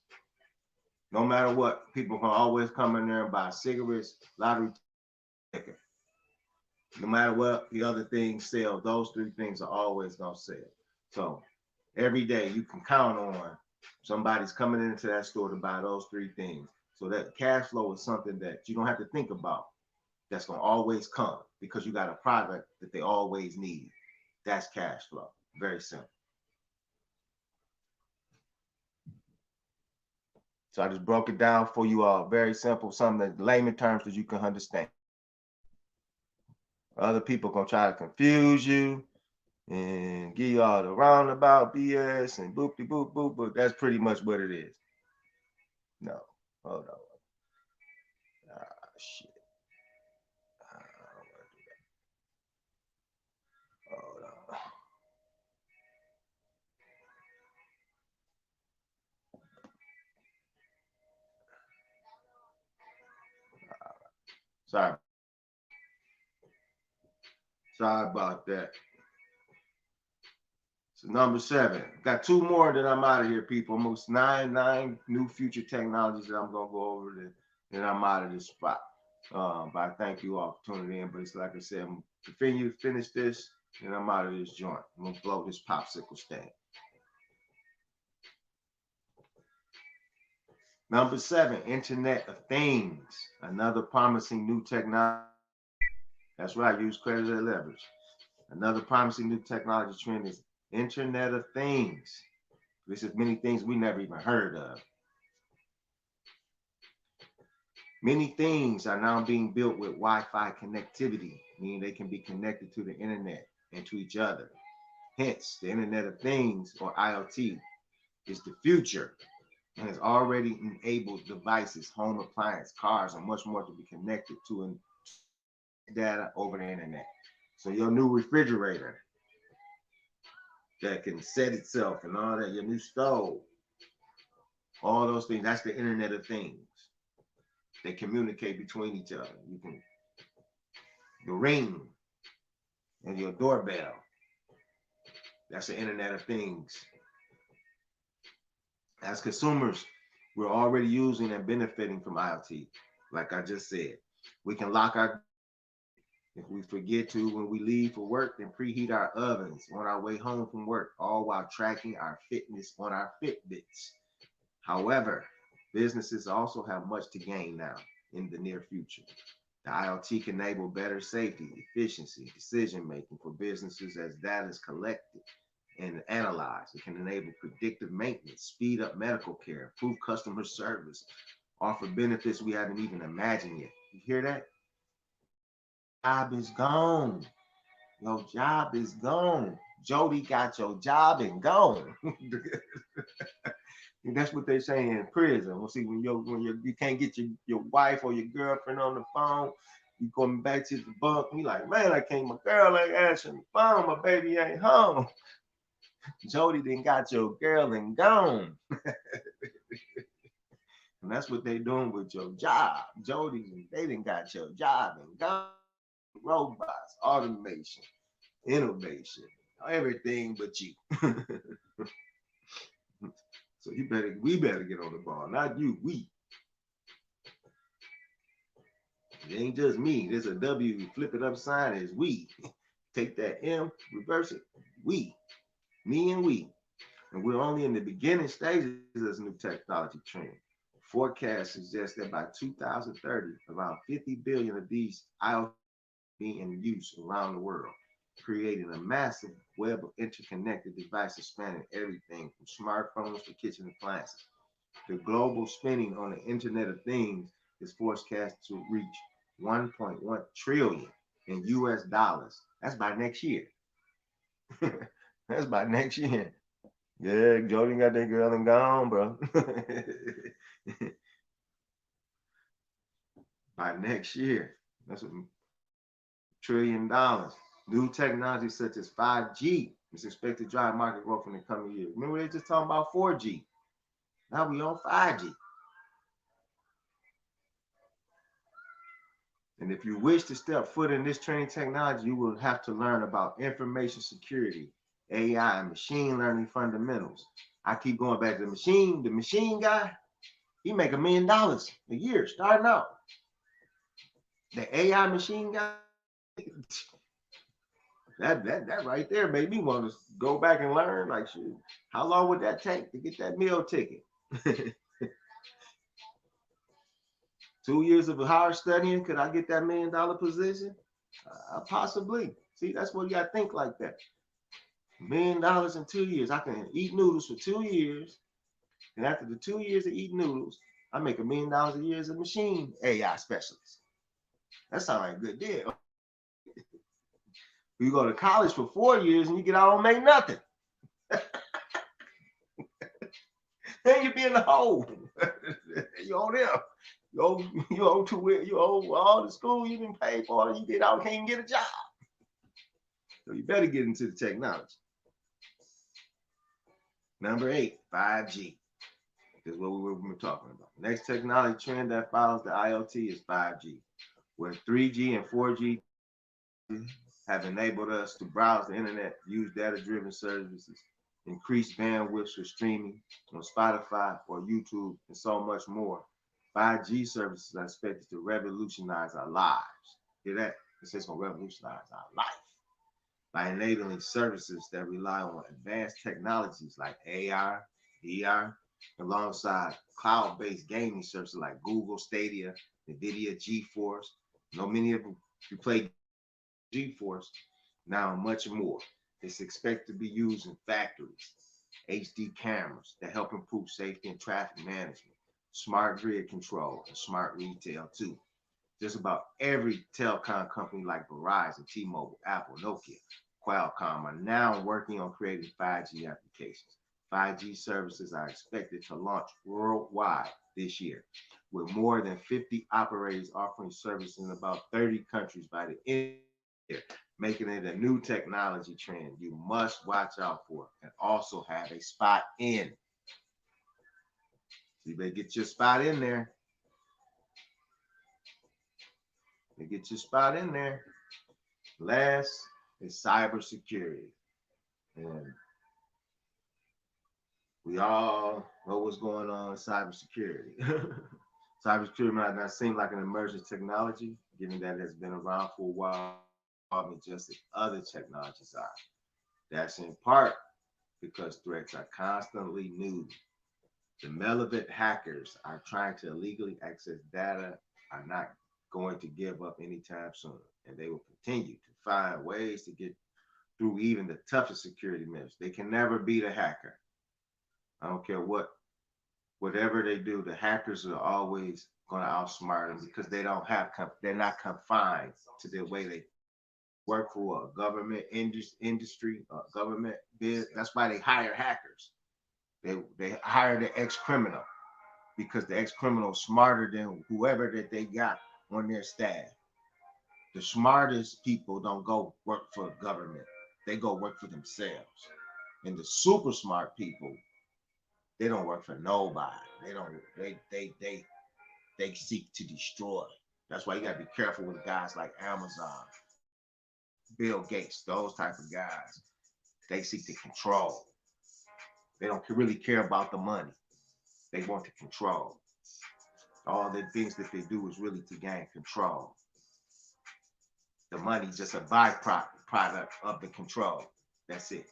No matter what, people can always come in there and buy cigarettes, lottery ticket. No matter what the other things sell, those three things are always gonna sell. So every day you can count on somebody's coming into that store to buy those three things. So that cash flow is something that you don't have to think about. That's gonna always come because you got a product that they always need. That's cash flow. Very simple. So I just broke it down for you all. Very simple, something that layman terms that you can understand. Other people gonna try to confuse you and give you all the roundabout BS and boop de boop boop, but that's pretty much what it is. No, hold on. Shit. I don't want to do that. Hold on. Sorry. Sorry about that. So number 7. Got 2 more, then I'm out of here, people. Almost nine new future technologies that I'm gonna go over, then I'm out of this spot. But I thank you all for tuning in. But it's like I said, I'm gonna finish this, and I'm out of this joint. I'm gonna blow this popsicle stand. Number 7, Internet of Things. Another promising new technology. That's right, use credit as leverage. Another promising new technology trend is Internet of Things. This is many things we never even heard of. Many things are now being built with Wi-Fi connectivity, meaning they can be connected to the internet and to each other. Hence, the Internet of Things, or IoT, is the future and has already enabled devices, home appliances, cars, and much more to be connected to data over the internet. So your new refrigerator that can set itself and all that, your new stove, all those things, that's the Internet of Things. They communicate between each other. You can, the ring and your doorbell, that's the Internet of Things. As consumers, we're already using and benefiting from IoT. Like I just said, we can lock our, if we forget to, when we leave for work, then preheat our ovens on our way home from work, all while tracking our fitness on our Fitbits. However, businesses also have much to gain now in the near future. The IoT can enable better safety, efficiency, decision-making for businesses as data is collected and analyzed. It can enable predictive maintenance, speed up medical care, improve customer service, offer benefits we haven't even imagined yet. You hear that? Job is gone. Your job is gone. Jody got your job and gone. That's what they say in prison. Well, see, when you can't get your wife or your girlfriend on the phone, you coming back to the bunk, you like, man, my girl ain't answering the phone, my baby ain't home. Jody done got your girl and gone. And that's what they doing with your job. Jody, they done got your job and gone. Robots, automation, innovation, everything but you. So we better get on the ball, not you. We. It ain't just me. There's a W. Flip it upside. It's we. Take that M, reverse it. We. Me and we. And we're only in the beginning stages of this new technology trend. Forecasts suggest that by 2030, around 50 billion of these IoT be in use around the world, creating a massive web of interconnected devices spanning everything from smartphones to kitchen appliances. The global spending on the Internet of Things is forecast to reach 1.1 trillion in US dollars. That's by next year. That's by next year. Yeah, Jordan got that girl and gone, bro. By next year. That's $1 trillion. New technology such as 5G is expected to drive market growth in the coming years. Remember, they just talking about 4G. Now we on 5G. And if you wish to step foot in this training technology, you will have to learn about information security, AI, and machine learning fundamentals. I keep going back to the machine guy, he make $1 million a year starting out. The AI machine guy, that right there made me want to go back and learn. Like, shoot, how long would that take to get that meal ticket? 2 years of hard studying, could I get that $1 million position? Possibly. See, that's what you got to think like that. $1 million in 2 years. I can eat noodles for 2 years. And after the 2 years of eating noodles, I make $1 million a year as a machine AI specialist. That sounds like a good deal. You go to college for 4 years and you get out and make nothing. Then you be in the hole. You owe them. You owe all the school you didn't pay for. You get out, can't even get a job. So you better get into the technology. Number 8, 5G. Is what we were talking about. Next technology trend that follows the IoT is 5G, where 3G and 4G have enabled us to browse the internet, use data-driven services, increase bandwidth for streaming on Spotify or YouTube, and so much more. 5G services are expected to revolutionize our lives. Hear that? It says it's going to revolutionize our life by enabling services that rely on advanced technologies like AR, VR, alongside cloud-based gaming services like Google Stadia, NVIDIA GeForce. Many of you play GeForce now, and much more. It's expected to be used in factories, HD cameras that help improve safety and traffic management, smart grid control, and smart retail too. Just about every telecom company like Verizon, T-Mobile, Apple, Nokia, Qualcomm are now working on creating 5G applications. 5G services are expected to launch worldwide this year, with more than 50 operators offering service in about 30 countries by the end of the year, making it a new technology trend you must watch out for and also have a spot in. So you better get your spot in there. Get your spot in there. Last is cybersecurity. And we all know what's going on in cybersecurity. Cybersecurity might not seem like an emerging technology, given that it has been around for a while, just as other technologies are. That's in part because threats are constantly new. The malevolent hackers are trying to illegally access data, are not going to give up anytime soon, and they will continue to find ways to get through even the toughest security measures. They can never beat a hacker. I don't care whatever they do, the hackers are always going to outsmart them because they're not confined to the way they work for a government industry, government biz. That's why they hire hackers. They hire the ex-criminal because the ex-criminal is smarter than whoever that they got on their staff. The smartest people don't go work for the government. They go work for themselves. And the super smart people, they don't work for nobody. They seek to destroy. That's why you gotta be careful with guys like Amazon, Bill Gates, those type of guys. They seek to control. They don't really care about the money. They want to control. All the things that they do is really to gain control. The money is just a byproduct of the control. That's it.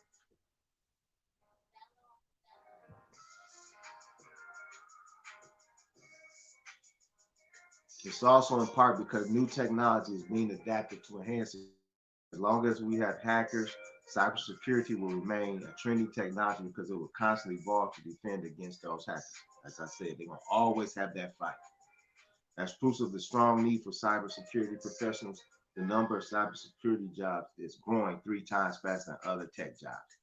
It's also in part because new technology is being adapted to enhance it. As long as we have hackers, cybersecurity will remain a trendy technology because it will constantly evolve to defend against those hackers. As I said, they're going to always have that fight. As proof of the strong need for cybersecurity professionals, the number of cybersecurity jobs is growing 3 times faster than other tech jobs.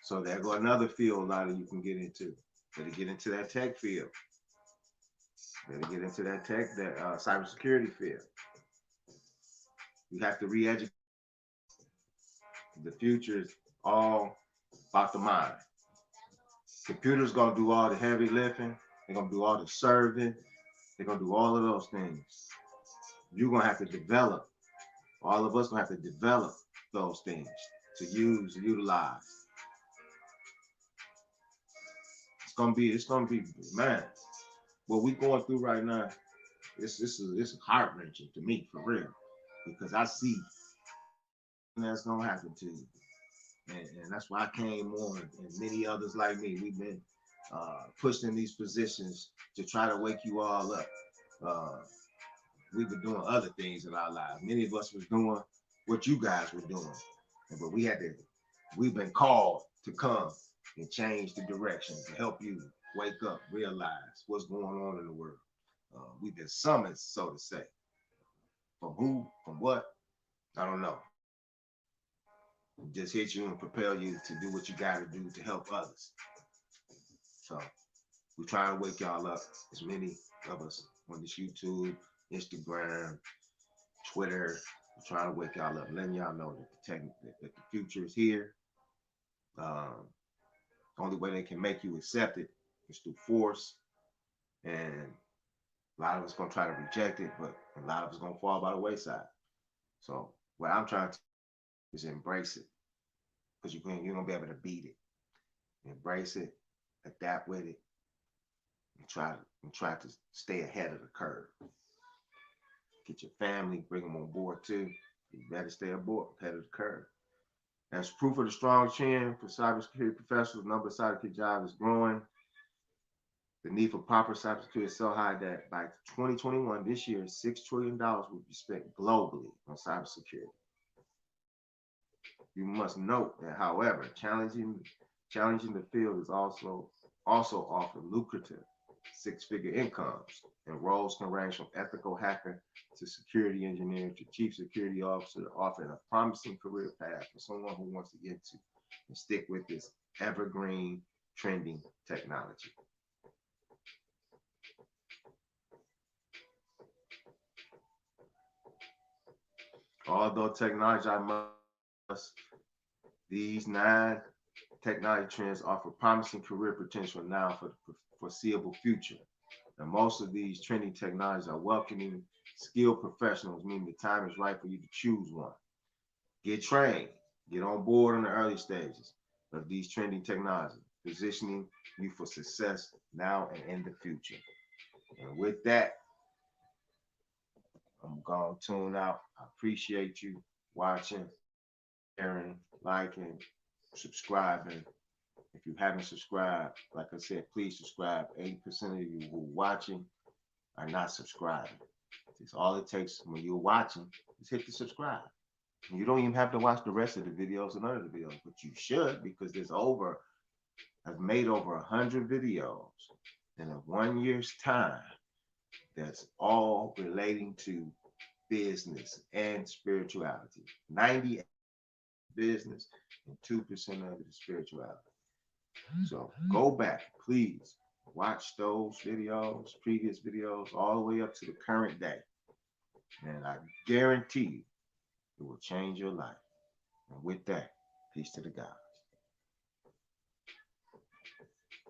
So there go another field a lot of you can get into. Better get into that tech field. Better get into that cybersecurity field. You have to re-educate. The future is all about the mind. Computers gonna do all the heavy lifting. They're gonna do all the serving. They're gonna do all of those things. You're gonna have to develop. All of us gonna have to develop those things to use, utilize. It's gonna be, man. What we going through right now, it's heart wrenching to me, for real, because I see that's gonna happen to you, and that's why I came on, and many others like me. We've been pushed in these positions to try to wake you all up. We've been doing other things in our lives. Many of us was doing what you guys were doing, but we've been called to come and change the direction to help you wake up, realize what's going on in the world. We've been summoned, so to say. From who, from what, I don't know. Just hit you and propel you to do what you got to do to help others. So we're trying to wake y'all up, as many of us on this YouTube, Instagram, Twitter. We're trying to wake y'all up, letting y'all know that the future is here. The only way they can make you accept it is through force, and a lot of us gonna try to reject it, but a lot of us gonna fall by the wayside. So what I'm trying to do is embrace it, because you're gonna be able to beat it. Embrace it, adapt with it, and try to stay ahead of the curve. Get your family, bring them on board too. You better stay aboard, ahead of the curve. As proof of the strong trend for cybersecurity professionals, the number of cybersecurity jobs is growing. The need for proper cybersecurity is so high that by 2021, this year, $6 trillion will be spent globally on cybersecurity. You must note that, however, challenging the field is also offer lucrative 6-figure incomes, and roles can range from ethical hacker to security engineer to chief security officer, offering a promising career path for someone who wants to get into and stick with this evergreen, trending technology. Although these 9 technology trends offer promising career potential now for the foreseeable future. And most of these trending technologies are welcoming skilled professionals, meaning the time is right for you to choose one. Get trained, get on board in the early stages of these trending technologies, positioning you for success now and in the future. And with that, I'm going to tune out. I appreciate you watching, sharing, liking, subscribing. If you haven't subscribed, like I said, please subscribe. 80% of you who are watching are not subscribing. It's all it takes when you're watching is hit the subscribe. And you don't even have to watch the rest of the videos and other videos, but you should, because I've made over 100 videos in a 1 year's time that's all relating to business and spirituality. 90% business and 2% of it is spirituality. So go back, please watch those videos, previous videos, all the way up to the current day. And I guarantee you, it will change your life. And with that, peace to the God.